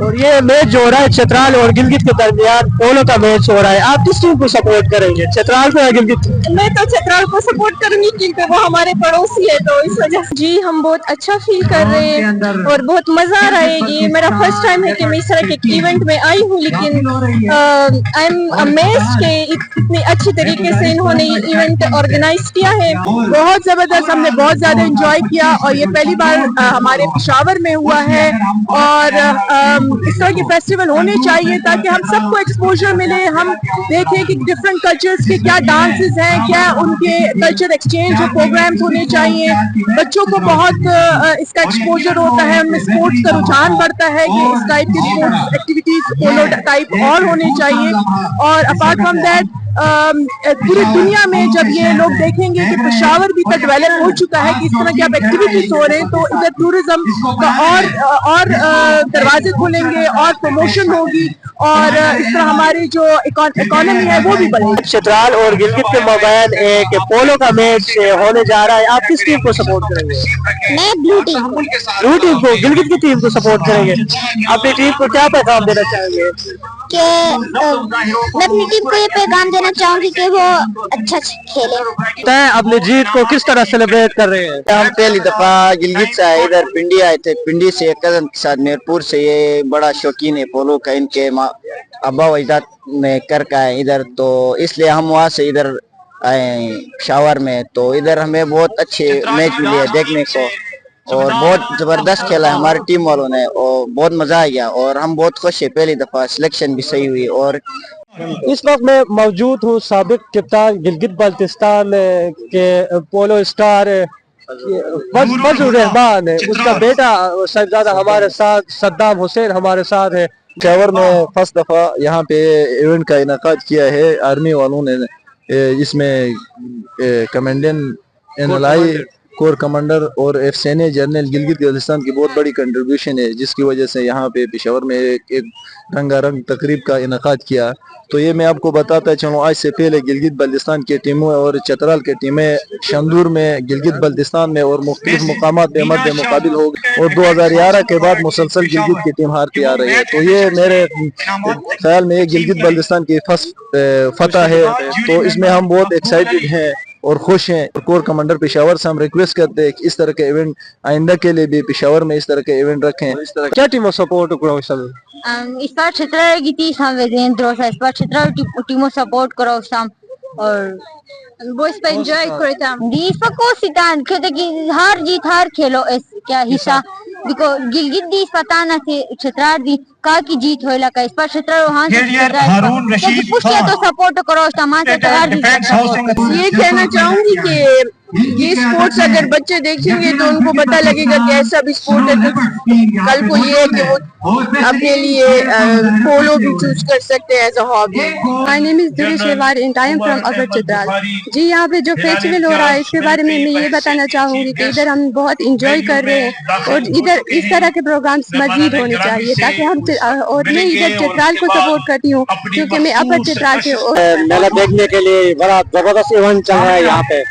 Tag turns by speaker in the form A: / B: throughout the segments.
A: اور یہ میچ جو ہو رہا ہے چترال اور گلگت کے درمیان پولو کا میچ ہو رہا ہے، آپ کس ٹیم کو سپورٹ کریں گے، چترال کو یا گلگت؟
B: میں تو چترال کو سپورٹ کروں گی کیونکہ وہ ہمارے پڑوسی ہے، تو اس وجہ سے جی ہم بہت اچھا فیل کر رہے ہیں اور بہت مزہ آ رہا ہے. یہ میرا فرسٹ ٹائم ہے کہ میں اس طرح کے ایونٹ میں آئی ہوں، لیکن آئی ایم امیزڈ کہ اتنی اچھی طریقے سے انہوں نے یہ ایونٹ آرگنائز کیا ہے.
C: بہت زبردست، ہم نے بہت زیادہ انجوائے کیا اور یہ پہلی بار ہمارے پشاور میں ہوا ہے. اور اس طرح کے فیسٹیول ہونے چاہیے تاکہ ہم سب کو ایکسپوجر ملے، ہم دیکھیں کہ ڈفرینٹ کلچرز کے کیا ڈانسز ہیں، کیا ان کے کلچر ایکسچینج پروگرامز ہونے چاہیے. بچوں کو بہت اس کا ایکسپوجر ہوتا ہے، ان میں اسپورٹس کا رجحان بڑھتا ہے کہ اس ٹائپ کی اسپورٹس ایکٹیویٹیز پولو ٹائپ اور ہونے چاہیے. اور اپارٹ فرام دیٹ پوری دنیا میں جب یہ لوگ دیکھیں گے کہ پشاور بھی تک ڈیولپ ہو چکا ہے کہ اس طرح کی اب ایکٹیویٹیز ہو رہے ہیں، تو ادھر ٹورزم کا اور دروازے کھولیں گے اور پروموشن ہوگی اور اس طرح ہماری جو اکانومی ہے وہ بھی بڑھے گی.
A: چترال اور گلگت کے مابین ایک پولو کا میچ ہونے جا رہا ہے، آپ کس ٹیم کو سپورٹ کریں گے؟
B: میں بلو ٹیم
A: کو گلگت کی ٹیم کو سپورٹ کریں گے. اپنی ٹیم کو کیا پیغام دینا چاہیں گے؟
B: کہ میں اپنی ٹیم کو یہ پیغام دینا چاہوں گی کہ وہ اچھا کھیلے.
A: اپنی جیت کو کس طرح سیلیبریٹ کر رہے ہیں؟
D: ہم پہلی دفعہ گلگت سے آئے، ادھر پنڈی آئے تھے، پنڈی سے کزن کے ساتھ میرپور سے. یہ بڑا شوقین ہے پولو کا، ان کے ابا و اجداد میں کر کا ہے ادھر، تو اس لیے ہم وہاں سے ادھر آئے پشاور میں. تو ادھر ہمیں بہت اچھے میچ ملے دیکھنے کو اور بہت زبردست کھیلا ہے ہماری ٹیم والوں نے اور بہت مزہ آ گیا اور ہم بہت خوش ہیں. پہلی دفعہ سلیکشن بھی صحیح ہوئی. اور
A: اس وقت میں موجود ہوں سابق کپتان گلگت بلتستان کے پولو اسٹار فضل الرحمان، اس کا بیٹا صاحبزادہ ہمارے ساتھ، صدام حسین ہمارے ساتھ ہے.
E: پشاور میں فرسٹ دفعہ یہاں پہ ایونٹ کا انعقاد کیا ہے آرمی والوں نے. اس میں کمانڈنٹ NLI کور کمانڈر اور FSNA جنرل گلگت بلتستان کی بہت بڑی کنٹریبیوشن ہے، جس کی وجہ سے یہاں پہ پشاور میں ایک رنگا رنگ تقریب کا انعقاد کیا. تو یہ میں آپ کو بتاتا چلوں، آج سے پہلے گلگت بلتستان کی ٹیموں اور چترال کی ٹیمیں شندور میں، گلگت بلتستان میں اور مختلف مقامات پہ مد مقابل ہو گئے اور 2011 کے بعد مسلسل گلگت کی ٹیم ہارتی آ رہی ہے. تو یہ میرے خیال میں گلگت بلتستان کی فرسٹ فتح ہے، تو اس میں ہم بہت ایکسائٹڈ ہیں اور خوش ہیں. کور کمانڈر پشاور سے ہم ریکویسٹ کرتے ہیں کہ اس طرح کے ایونٹ آئندہ کے لیے بھی پشاور میں اس طرح کے ایونٹ رکھیں.
A: کیا ٹیموں سپورٹ کرو
F: اس بار چترال کی ٹیم اس بار چترال ٹیموں سپورٹ کرو سام اور
B: بوائز پہ انجوائے کرتا
F: کو سیدان کہتے کہ ہار جیت ہار کھیلو کیا حصہ دیکھو گلگت دی پتہ نہ تھے چترال دی کا کی جیت ہوئے لگا. اس پر چترال وہاں سے پوچھتے تو سپورٹ کرو سامان سے چترال دی.
C: یہ کہنا چاہوں گی کہ یہ اسپورٹس اگر بچے دیکھیں گے تو ان کو پتہ لگے گا کہ ایسا بھی اسپورٹ ہے. کل کو یہ ہے کہ وہ اپنے لیے پولو بھی چوز کر سکتے ہیں as a hobby.
B: My name is Darish Riwar and I am from upper Chitral. جی یہاں پہ جو فیسٹیول ہو رہا ہے اس کے بارے میں یہ بتانا چاہوں گی کہ ادھر ہم بہت انجوائے کر رہے ہیں اور ادھر اس طرح کے پروگرامس مزید ہونے چاہیے تاکہ ہم اور میں ادھر چترال کو سپورٹ کرتی ہوں کیونکہ میں اپر چترال سے.
A: میلہ دیکھنے کے لیے بڑا زبردست ایونٹ چل رہا ہے یہاں پہ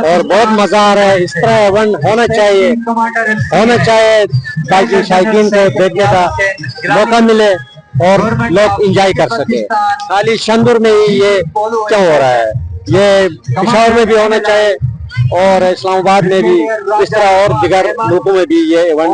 A: اور بہت مزہ آ رہا ہے. اس طرح ایونٹ ہونا چاہیے تاکہ شائقین کو دیکھنے کا موقع ملے اور لوگ انجوائے کر سکے. خالی شندور میں ہی یہ کیوں ہو رہا ہے، یہ پشاور میں بھی ہونا چاہیے اور اسلام آباد میں بھی، اس طرح اور دیگر ملکوں میں بھی یہ ایونٹ